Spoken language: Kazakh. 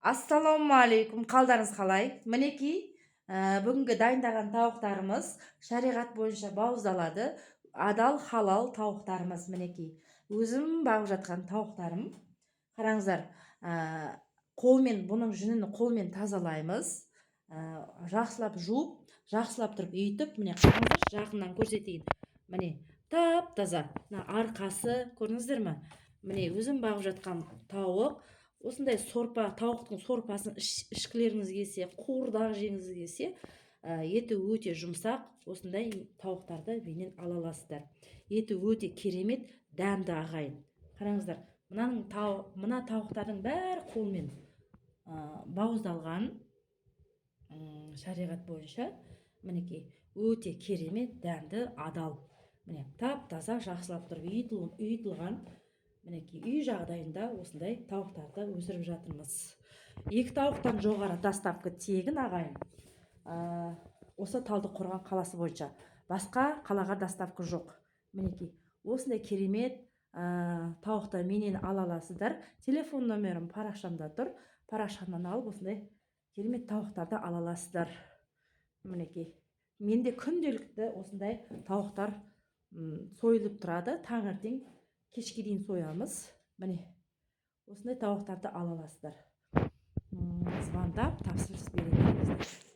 Ассалаумағалейкум, қалдарыңыз қалай? Мінекей, бүгінгі дайындаған тауықтарымыз шариғат бойынша бауыздалады. Адал, халал тауықтарымыз мінекей. Өзім бағып жатқан тауықтарым. Қараңыздар, қолмен, бұның жүнін қолмен тазалаймыз. Жақсылап жуып, жақсылап тұрып үйітіп, міне қараңыздар, жақыннан көрсетейін. Міне, тап-таза. Арқасы, көрдіңіздер ме? Міне өзім бағып жатқан тауық. Осындай сорпа, тауықтың сорпасын ішкілеріңіз келсе, қуырдақ жеңіз келсе, еті өте жұмсақ, осындай тауықтарды менен ала аласыздар. Еті өте керемет, дәмді ағайын. Қараңыздар, мына тауықтардың бәрі қолмен бауыздалған, шариғат бойынша. Мінекей, өте керемет, дәмді, адал. Міне, тап-таза жақсылап тұрып үйітілған. Мінекей, үй жағдайында осындай тауықтарды өсіріп жатырмыз. 2 тауықтан жоғары доставка тегін ағайын. Осы Талдықорған қаласы бойынша. Басқа қалаға доставка жоқ. Мінекей, осындай керемет тауықты менен ала аласыздар. Телефон номерім парақшамда тұр. Парақшамнан алып осындай керемет тауықтарды ала аласыздар. Мінекей, менде күнделікті осындай тауықтар сойылып тұрады. Таңертең кешке дейін соямыз. Міне, осындай тауықтарды ала аласыздар. Звондап тапсырыс бере беріңіздер.